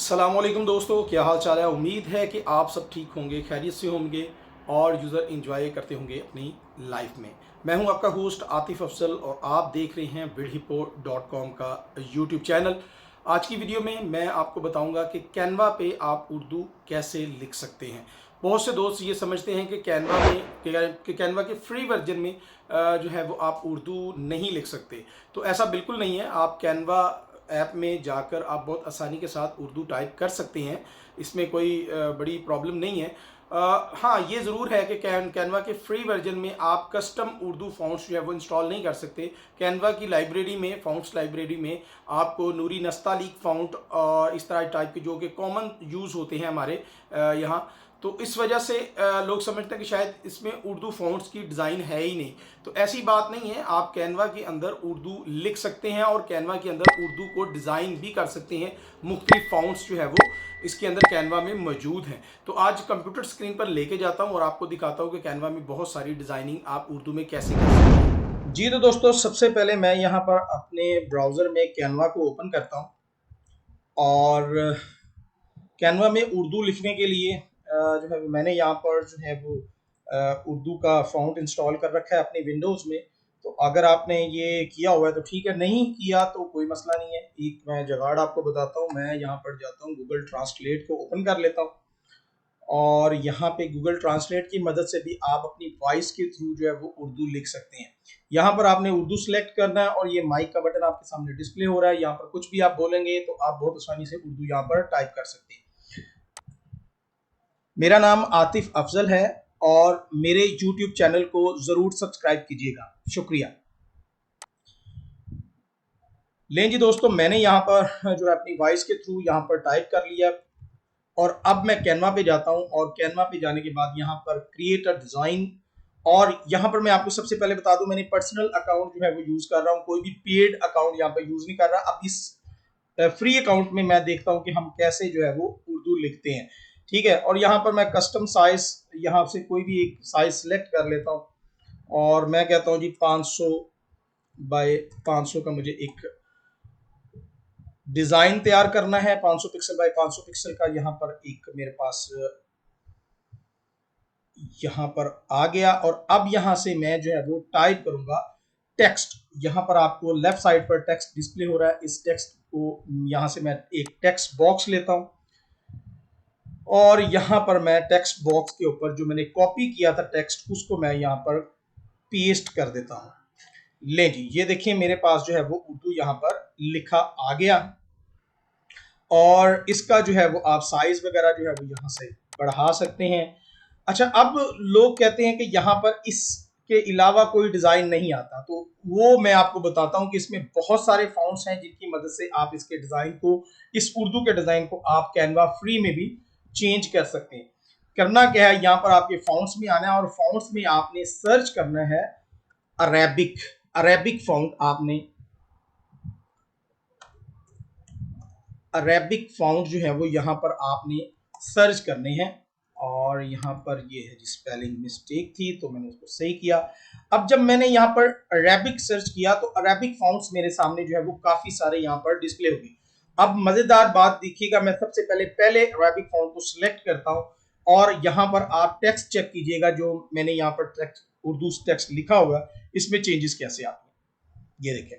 अस्सलामुअलैकुम दोस्तों, क्या हाल चाल है। उम्मीद है कि आप सब ठीक होंगे, खैरियत से होंगे और यूज़र इंजॉय करते होंगे अपनी लाइफ में। मैं हूं आपका होस्ट आतिफ अफजल और आप देख रहे हैं vidhipo.com का यूट्यूब चैनल। आज की वीडियो में मैं आपको बताऊंगा कि कैनवा पे आप उर्दू कैसे लिख सकते हैं। बहुत से दोस्त ये समझते हैं कि कैनवा में कि कैनवा के फ्री वर्जन में जो है वो आप उर्दू नहीं लिख सकते। तो ऐसा बिल्कुल नहीं है। आप कैनवा ऐप में जाकर आप बहुत आसानी के साथ उर्दू टाइप कर सकते हैं। इसमें कोई बड़ी प्रॉब्लम नहीं है। हाँ, ये ज़रूर है कि कैनवा के फ्री वर्जन में आप कस्टम उर्दू फ़ॉन्ट्स जो है वो इंस्टॉल नहीं कर सकते। कैनवा की लाइब्रेरी में, फ़ॉन्ट्स लाइब्रेरी में आपको नूरी नस्तालीक फ़ॉन्ट और इस तरह टाइप के जो कि कॉमन यूज़ होते हैं हमारे यहाँ, तो इस वजह से लोग समझते हैं कि शायद इसमें उर्दू फ़ॉन्ट्स की डिज़ाइन है ही नहीं। तो ऐसी बात नहीं है। आप कैनवा के अंदर उर्दू लिख सकते हैं और कैनवा के अंदर उर्दू को डिज़ाइन भी कर सकते हैं। मुख्तलिफ फ़ॉन्ट्स जो है वो इसके अंदर कैनवा में मौजूद हैं। तो आज कंप्यूटर स्क्रीन पर लेके जाता हूँ और आपको दिखाता हूँ कि कैनवा में बहुत सारी डिज़ाइनिंग आप उर्दू में कैसे कर सकते हैं। जी तो दोस्तों, सबसे पहले मैं यहाँ पर अपने ब्राउज़र में कैनवा को ओपन करता हूँ और कैनवा में उर्दू लिखने के लिए जो है मैंने यहाँ पर जो है वो उर्दू का फ़ॉन्ट इंस्टॉल कर रखा है अपनी विंडोज़ में। तो अगर आपने ये किया हुआ है तो ठीक है, नहीं किया तो कोई मसला नहीं है। एक मैं जुगाड़ आपको बताता हूँ। मैं यहाँ पर जाता हूँ, गूगल ट्रांसलेट को ओपन कर लेता हूँ और यहाँ पे गूगल ट्रांसलेट की मदद से भी आप अपनी वॉइस के थ्रू जो है वो उर्दू लिख सकते हैं। यहाँ पर आपने उर्दू सेलेक्ट करना है और ये माइक का बटन आपके सामने डिस्प्ले हो रहा है। यहाँ पर कुछ भी आप बोलेंगे तो आप बहुत आसानी से उर्दू यहाँ पर टाइप कर सकते हैं। मेरा नाम आतिफ अफजल है और मेरे YouTube चैनल को जरूर सब्सक्राइब कीजिएगा। शुक्रिया। लें जी दोस्तों, मैंने यहाँ पर जो है अपनी वॉइस के थ्रू यहाँ पर टाइप कर लिया और अब मैं कैनवा पे जाता हूँ और कैनवा पे जाने के बाद यहाँ पर क्रिएट अ डिजाइन, और यहाँ पर मैं आपको सबसे पहले बता दूं, मैंने पर्सनल अकाउंट जो है वो यूज कर रहा हूँ, कोई भी पेड अकाउंट यहाँ पर यूज नहीं कर रहा। अब इस फ्री अकाउंट में मैं देखता हूँ कि हम कैसे जो है वो उर्दू लिखते हैं। ठीक है, और यहाँ पर मैं कस्टम साइज, यहाँ से कोई भी एक साइज सेलेक्ट कर लेता हूँ और मैं कहता हूँ जी 500 बाय 500 का मुझे एक डिजाइन तैयार करना है। 500 पिक्सल बाय 500 पिक्सल का यहाँ पर एक मेरे पास यहाँ पर आ गया। और अब यहाँ से मैं जो है वो टाइप करूंगा टेक्स्ट। यहाँ पर आपको लेफ्ट साइड पर टेक्स्ट डिस्प्ले हो रहा है। इस टेक्स्ट को यहाँ से मैं एक टेक्स्ट बॉक्स लेता हूँ और यहाँ पर मैं टेक्स्ट बॉक्स के ऊपर जो मैंने कॉपी किया था टेक्स्ट, उसको मैं यहाँ पर पेस्ट कर देता हूँ। ले जी, ये देखिए मेरे पास जो है वो उर्दू यहाँ पर लिखा आ गया और इसका जो है वो आप साइज वगैरह जो है वो यहाँ से बढ़ा सकते हैं। अच्छा, अब लोग कहते हैं कि यहाँ पर इसके अलावा कोई डिजाइन नहीं आता, तो वो मैं आपको बताता हूँ कि इसमें बहुत सारे फॉन्ट्स हैं जिनकी मदद से आप इसके डिजाइन को, इस उर्दू के डिजाइन को आप कैनवा फ्री में भी चेंज कर सकते हैं। करना क्या है, यहाँ पर आपके फॉन्ट्स में आना है और फॉन्ट्स में आपने सर्च करना है अरेबिक। अरेबिक फॉन्ट आपने, अरेबिक फॉन्ट जो है वो यहाँ पर आपने सर्च करने हैं और यहाँ पर ये है जी स्पेलिंग मिस्टेक थी तो मैंने उसको सही किया। अब जब मैंने यहाँ पर अरेबिक सर्च किया तो अरेबिक फॉन्ट्स मेरे सामने जो है वो काफी सारे यहाँ पर डिस्प्ले होगी। अब मजेदार बात देखिएगा, मैं सबसे पहले अरेबिक फॉन्ट को सिलेक्ट करता हूँ और यहाँ पर आप टेक्स्ट चेक कीजिएगा। जो मैंने यहाँ पर टेक्स्ट, उर्दू टेक्स्ट लिखा हुआ, इसमें चेंजेस कैसे आते हैं। ये देखें,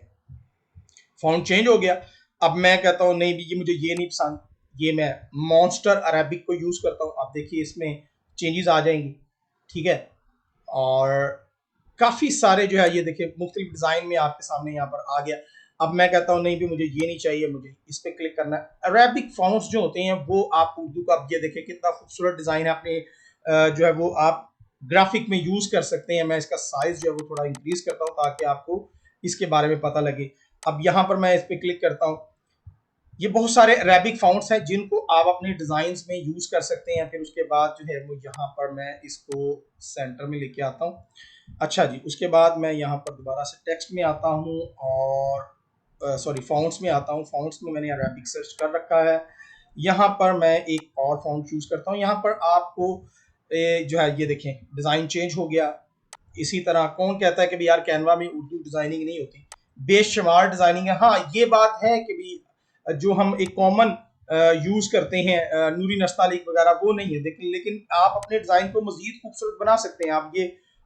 फॉन्ट चेंज हो गया। अब मैं कहता हूँ नहीं भी, ये मुझे ये नहीं पसंद, ये मैं मॉन्स्टर अरेबिक को यूज करता हूँ। आप देखिए इसमें चेंजेस आ जाएंगी। ठीक है, और काफी सारे जो है ये देखिए मुख्तलिफ डिजाइन में आपके सामने यहाँ पर आ गया। अब मैं कहता हूँ नहीं भी, मुझे ये नहीं चाहिए, मुझे इस पे क्लिक करना है। अरेबिक फॉन्ट्स जो होते हैं वो आप उर्दू का, अब ये देखिए कितना खूबसूरत डिजाइन है, अपने जो है वो आप ग्राफिक में यूज कर सकते हैं। मैं इसका साइज जो है वो थोड़ा इंक्रीज करता हूँ ताकि आपको इसके बारे में पता लगे। अब यहाँ पर मैं इस पे क्लिक करता हूँ। ये बहुत सारे अरेबिक फॉन्ट्स हैं जिनको आप अपने डिजाइन्स में यूज कर सकते हैं। फिर उसके बाद जो है वो यहाँ पर मैं इसको सेंटर में लेके आता हूँ। अच्छा जी, उसके बाद मैं यहाँ पर दोबारा से टेक्स्ट में आता हूँ और सॉरी फॉन्ट्स में आता हूँ। फॉन्ट्स में मैंने अरेबिक सर्च कर रखा है। यहाँ पर मैं एक और फॉन्ट चूज करता हूँ। यहाँ पर आपको जो है ये देखें डिजाइन चेंज हो गया। इसी तरह कौन कहता है कि भी यार कैनवा में उर्दू डिजाइनिंग नहीं होती, बेशुमार डिजाइनिंग है। हाँ, ये बात है कि भी जो हम एक कॉमन यूज करते हैं नूरी नस्तालिक वगैरह, वो नहीं है। लेकिन आप अपने डिजाइन को मजीद खूबसूरत बना सकते हैं। आप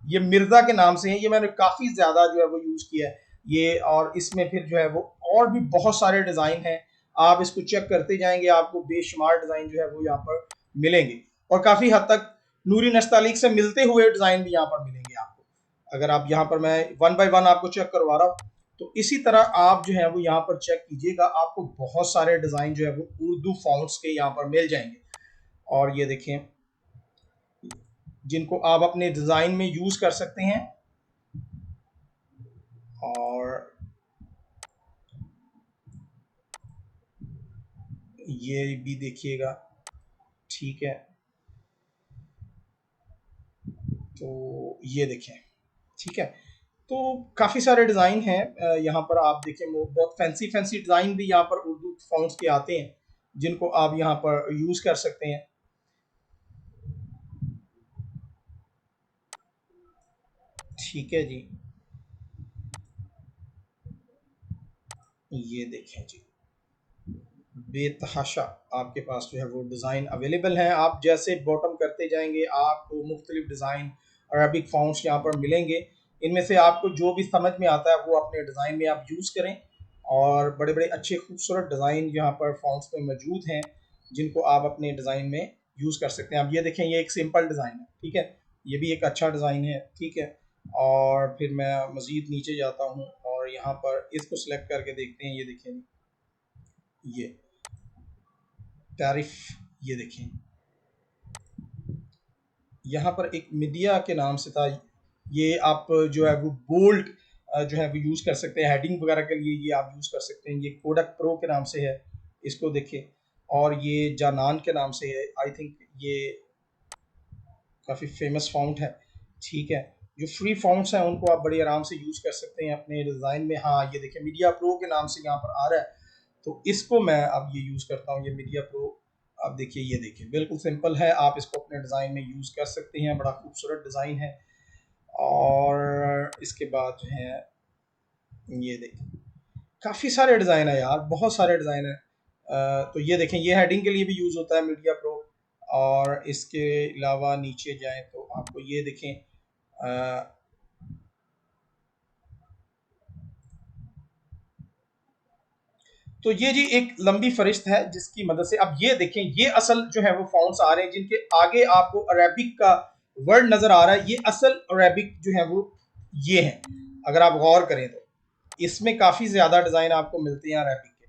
ये मिर्जा के नाम से है, ये मैंने काफी ज्यादा जो है वो यूज किया है ये। और इसमें फिर जो है वो और भी बहुत सारे डिजाइन हैं, आप इसको चेक करते जाएंगे, आपको बेशुमार डिजाइन जो है वो यहाँ पर मिलेंगे, और काफी हद तक नूरी नस्तालिक से मिलते हुए डिजाइन भी यहाँ पर मिलेंगे आपको। अगर आप यहाँ पर, मैं वन बाय वन आपको चेक करवा रहा हूँ, तो इसी तरह आप जो है वो यहाँ पर चेक कीजिएगा, आपको बहुत सारे डिजाइन जो है वो उर्दू फॉन्ट्स के यहाँ पर मिल जाएंगे। और ये देखें, जिनको आप अपने डिजाइन में यूज कर सकते हैं। और ये भी देखिएगा, ठीक है। तो ये देखें, ठीक है। तो काफ़ी सारे डिज़ाइन हैं यहाँ पर, आप देखें बहुत फैंसी फैंसी डिज़ाइन भी यहाँ पर उर्दू फॉन्ट्स के आते हैं, जिनको आप यहाँ पर यूज़ कर सकते हैं। ठीक है जी, ये देखें जी, बेतहाशा आपके पास जो है वो डिज़ाइन अवेलेबल हैं। आप जैसे बॉटम करते जाएंगे, आपको मुख्तलिफ डिज़ाइन अरबिक फॉन्ट्स यहाँ पर मिलेंगे। इनमें से आपको जो भी समझ में आता है वो अपने डिज़ाइन में आप यूज़ करें। और बड़े बड़े अच्छे खूबसूरत डिज़ाइन यहाँ पर फॉन्ट्स में मौजूद हैं, जिनको आप अपने डिज़ाइन में यूज़ कर सकते हैं। आप ये देखें, ये एक सिंपल डिज़ाइन है, ठीक है, ये भी एक अच्छा डिज़ाइन है, ठीक है। और फिर मैं मज़ीद नीचे जाता हूँ और यहाँ पर इसको सिलेक्ट करके देखते हैं। ये देखें, ये तारीफ, ये देखें, यहाँ पर एक मीडिया के नाम से था, ये आप जो है वो बोल्ड जो है वो यूज़ कर सकते हैं हेडिंग वगैरह के लिए, ये आप यूज़ कर सकते हैं। ये कोडक प्रो के नाम से है, इसको देखें। और ये जानान के नाम से है, आई थिंक ये काफ़ी फेमस फॉन्ट है, ठीक है। जो फ्री फॉन्ट्स हैं उनको आप बड़ी आराम से यूज़ कर सकते हैं अपने डिज़ाइन में। हाँ, ये देखें, मीडिया प्रो के नाम से यहाँ पर आ रहा है, तो इसको मैं अब ये यूज़ करता हूँ, ये मीडिया प्रो। आप देखिए, ये देखिए, बिल्कुल सिंपल है, आप इसको अपने डिज़ाइन में यूज़ कर सकते हैं, बड़ा खूबसूरत डिज़ाइन है। और इसके बाद जो है, ये देखिए, काफ़ी सारे डिज़ाइन है यार, बहुत सारे डिज़ाइन है। तो ये देखें, ये हेडिंग के लिए भी यूज़ होता है मीडिया प्रो। और इसके अलावा नीचे जाएं तो आपको ये देखें, तो ये जी एक लंबी फरिश्त है, जिसकी मदद से, अब ये देखें, ये असल जो है वो फॉन्ट्स आ रहे हैं, जिनके आगे आपको अरेबिक का वर्ड नजर आ रहा है, ये असल अरेबिक जो है वो ये है। अगर आप गौर करें तो इसमें काफी ज्यादा डिजाइन आपको मिलते हैं अरेबिक के,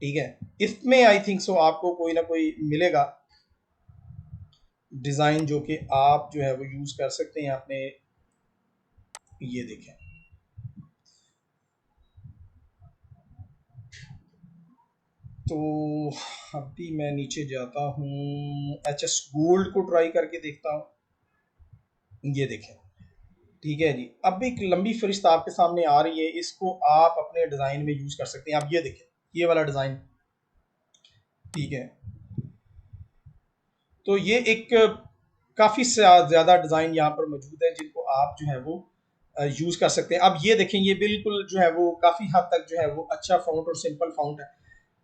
ठीक है। इसमें आई थिंक सो आपको कोई ना कोई मिलेगा डिजाइन, जो कि आप जो है वो यूज कर सकते हैं अपने। ये देखें, तो अभी मैं नीचे जाता हूँ, HS गोल्ड को ट्राई करके देखता हूँ। ये देखें, ठीक है जी, अब एक लंबी फरिश्त आपके सामने आ रही है, इसको आप अपने डिजाइन में यूज कर सकते हैं। आप ये देखें, ये वाला डिजाइन, ठीक है। तो ये एक काफी ज्यादा डिजाइन यहाँ पर मौजूद है, जिनको आप जो है वो यूज कर सकते हैं। अब ये देखें, ये बिल्कुल जो है वो काफी हद तक जो है वो अच्छा फाउंट और सिंपल फाउंट है।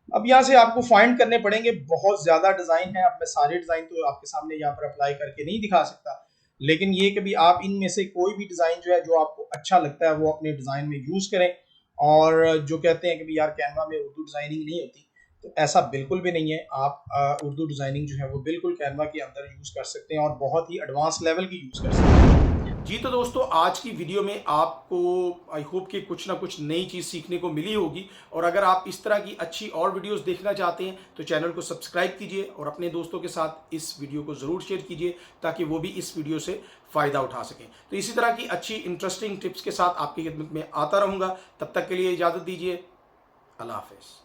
अब यहाँ से आपको फाइंड करने पड़ेंगे, बहुत ज्यादा डिजाइन है। अब मैं सारे डिजाइन तो आपके सामने यहाँ पर अप्लाई करके नहीं दिखा सकता, लेकिन ये कभी आप इनमें से कोई भी डिजाइन जो है जो आपको अच्छा लगता है वो अपने डिजाइन में यूज करें। और जो कहते हैं कि भाई यार कैनवा में उर्दू डिजाइनिंग नहीं होती, तो ऐसा बिल्कुल भी नहीं है। आप उर्दू डिजाइनिंग जो है वो बिल्कुल कैनवा के अंदर यूज कर सकते हैं, और बहुत ही एडवांस लेवल की यूज कर सकते हैं। जी तो दोस्तों, आज की वीडियो में आपको आई होप कि कुछ ना कुछ नई चीज़ सीखने को मिली होगी। और अगर आप इस तरह की अच्छी और वीडियोस देखना चाहते हैं तो चैनल को सब्सक्राइब कीजिए और अपने दोस्तों के साथ इस वीडियो को ज़रूर शेयर कीजिए, ताकि वो भी इस वीडियो से फ़ायदा उठा सकें। तो इसी तरह की अच्छी इंटरेस्टिंग टिप्स के साथ आपकी खिदमत में आता रहूँगा। तब तक के लिए इजाज़त दीजिए। अल्लाह हाफ़िज़।